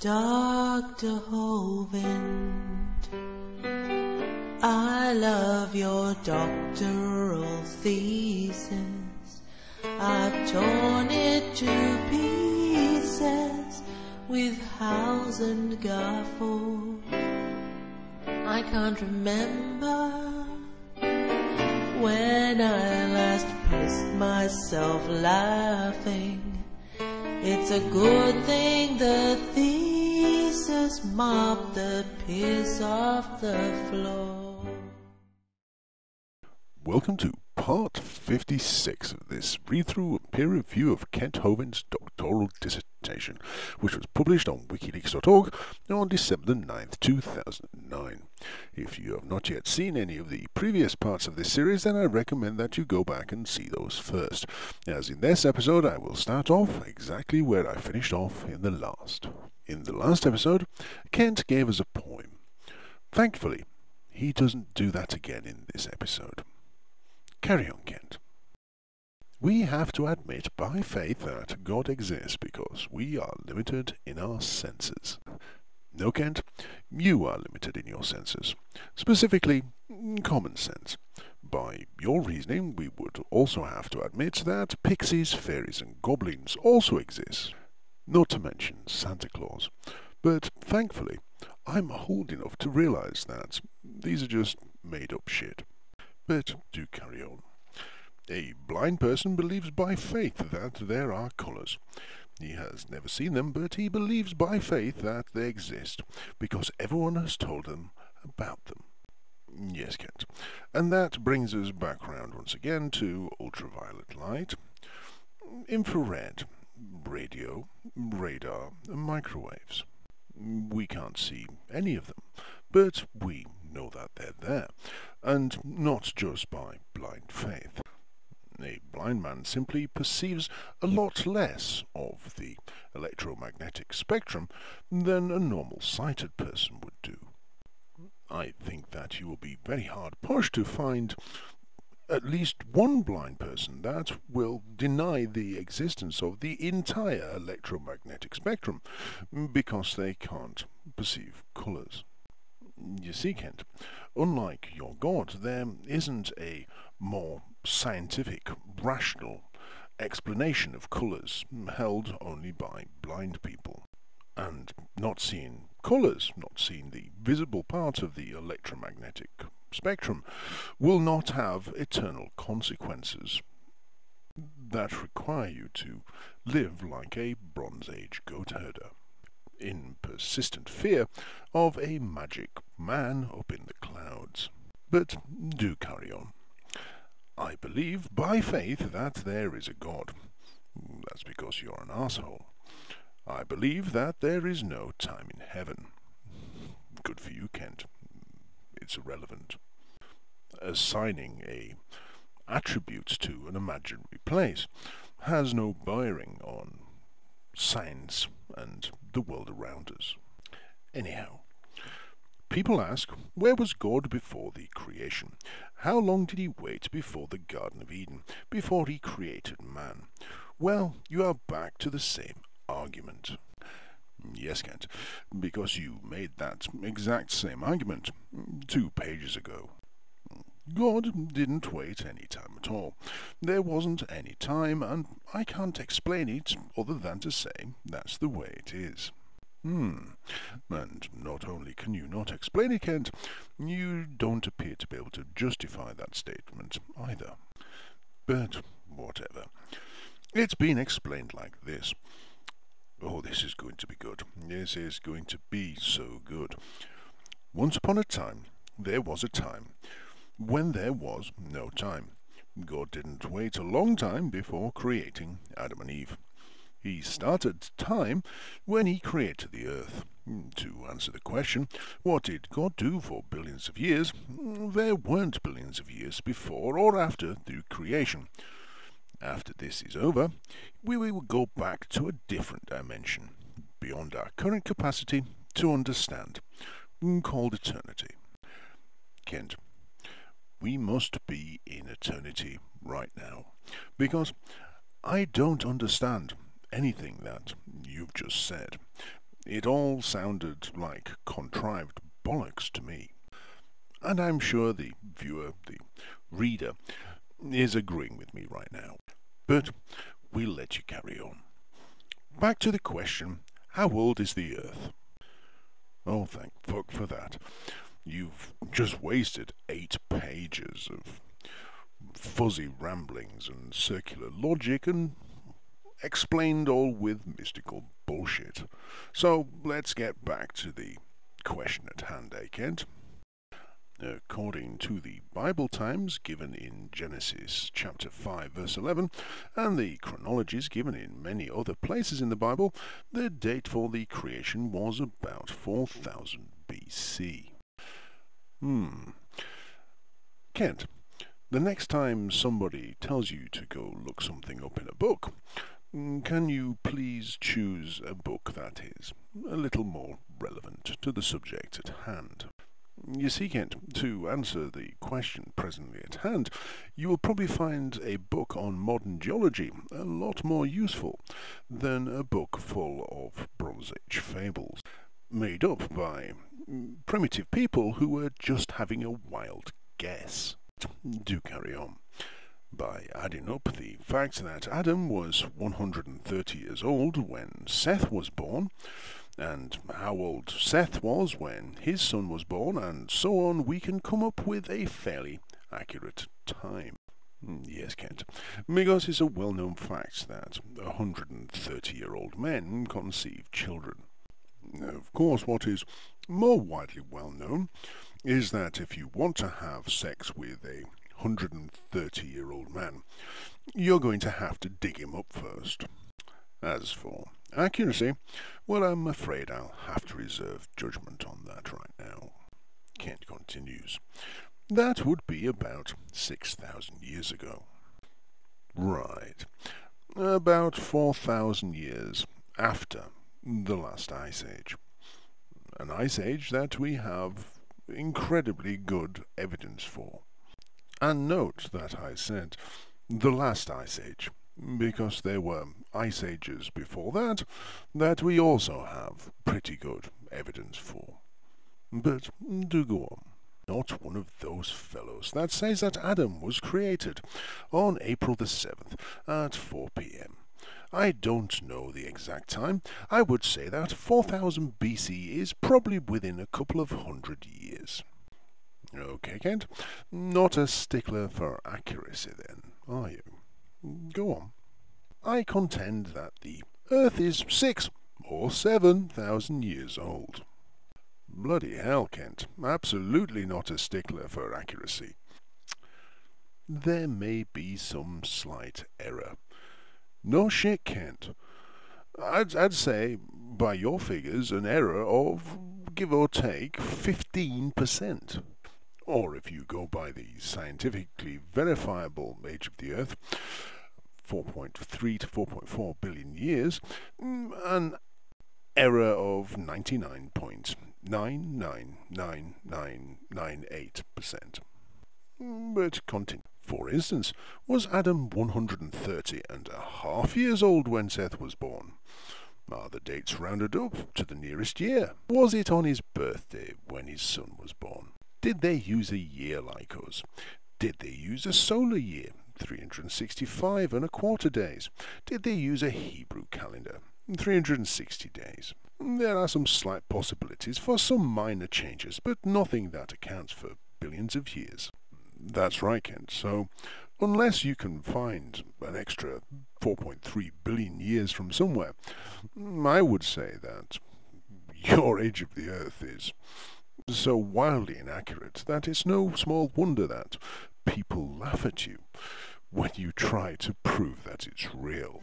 Dr. Hovind, I love your doctoral thesis. I've torn it to pieces with house and gaffle. I can't remember when I last pissed myself laughing. It's a good thing the thesis mopped the piss off the floor. Welcome to part 56 of this read-through and peer review of Kent Hovind's doctoral dissertation, which was published on wikileaks.org on December 9th, 2009. If you have not yet seen any of the previous parts of this series, then I recommend that you go back and see those first, as in this episode I will start off exactly where I finished off in the last. In the last episode, Kent gave us a poem. Thankfully, he doesn't do that again in this episode. Carry on, Kent. We have to admit by faith that God exists because we are limited in our senses. No, Kent, you are limited in your senses, specifically common sense. By your reasoning, we would also have to admit that pixies, fairies and goblins also exist, not to mention Santa Claus. But thankfully, I'm old enough to realize that these are just made-up shit. But do carry on. A blind person believes by faith that there are colours. He has never seen them, but he believes by faith that they exist, because everyone has told him about them. Yes, Kent. And that brings us back round once again to ultraviolet light, infrared, radio, radar, and microwaves. We can't see any of them, but we know that they're there, and not just by blind faith. A blind man simply perceives a lot less of the electromagnetic spectrum than a normal-sighted person would do. I think that you will be very hard pushed to find at least one blind person that will deny the existence of the entire electromagnetic spectrum because they can't perceive colours. You see, Kent, unlike your God, there isn't a more scientific, rational explanation of colours held only by blind people. And not seeing colours, not seeing the visible part of the electromagnetic spectrum, will not have eternal consequences that require you to live like a Bronze Age goat herder, in persistent fear of a magic man up in the clouds. But do carry on. I believe by faith that there is a God. That's because you're an asshole. I believe that there is no time in heaven. Good for you, Kent. It's irrelevant. Assigning a attribute to an imaginary place has no bearing on science and the world around us. Anyhow, people ask, where was God before the creation? How long did he wait before the Garden of Eden, before he created man? Well, you are back to the same argument. Yes, Kent, because you made that exact same argument 2 pages ago. God didn't wait any time at all. There wasn't any time, and I can't explain it other than to say that's the way it is. And not only can you not explain it, Kent, you don't appear to be able to justify that statement either. But whatever. It's been explained like this. Oh, this is going to be good. This is going to be so good. Once upon a time, there was a time when there was no time. God didn't wait a long time before creating Adam and Eve. He started time when he created the earth. To answer the question, what did God do for billions of years? There weren't billions of years before or after the creation. After this is over, we will go back to a different dimension, beyond our current capacity to understand, called eternity. Kent, we must be in eternity right now, because I don't understand anything that you've just said. It all sounded like contrived bollocks to me. And I'm sure the viewer, the reader, is agreeing with me right now. But we'll let you carry on. Back to the question, how old is the Earth? Oh, thank fuck for that. You've just wasted 8 pages of fuzzy ramblings and circular logic and explained all with mystical bullshit. So let's get back to the question at hand, Kent? According to the Bible times given in Genesis chapter 5 verse 11 and the chronologies given in many other places in the Bible, the date for the creation was about 4000 BC. Kent, the next time somebody tells you to go look something up in a book, can you please choose a book that is a little more relevant to the subject at hand? You see, Kent, to answer the question presently at hand, you will probably find a book on modern geology a lot more useful than a book full of Bronze Age fables, made up by primitive people who were just having a wild guess. Do carry on. By adding up the fact that Adam was 130 years old when Seth was born, and how old Seth was when his son was born, and so on, we can come up with a fairly accurate time. Yes, Kent, because it's a well-known fact that 130-year-old men conceive children. Of course, what is more widely well-known is that if you want to have sex with a 130-year-old man, you're going to have to dig him up first. As for accuracy, well, I'm afraid I'll have to reserve judgment on that right now. Kent continues. That would be about 6,000 years ago. Right. About 4,000 years after the last ice age. An ice age that we have incredibly good evidence for. And note that I said the last ice age, because there were ice ages before that we also have pretty good evidence for. But do go on. Not one of those fellows that says that Adam was created on April the 7th at 4 p.m. I don't know the exact time. I would say that 4000 BC is probably within a couple of 100 years. Okay, Kent, not a stickler for accuracy then, are you? Go on. I contend that the Earth is 6 or 7,000 years old. Bloody hell, Kent, absolutely not a stickler for accuracy. There may be some slight error. No shit, Kent. I'd say, by your figures, an error of, give or take, 15%. Or if you go by the scientifically verifiable age of the Earth, 4.3 to 4.4 billion years, an error of 99.999998%. But continue. For instance, was Adam 130.5 years old when Seth was born? Are the dates rounded up to the nearest year? Was it on his birthday when his son was born? Did they use a year like us? Did they use a solar year, 365.25 days? Did they use a Hebrew calendar, 360 days? There are some slight possibilities for some minor changes, but nothing that accounts for billions of years. That's right, Kent. So, unless you can find an extra 4.3 billion years from somewhere, I would say that your age of the Earth is so wildly inaccurate that it's no small wonder that people laugh at you when you try to prove that it's real.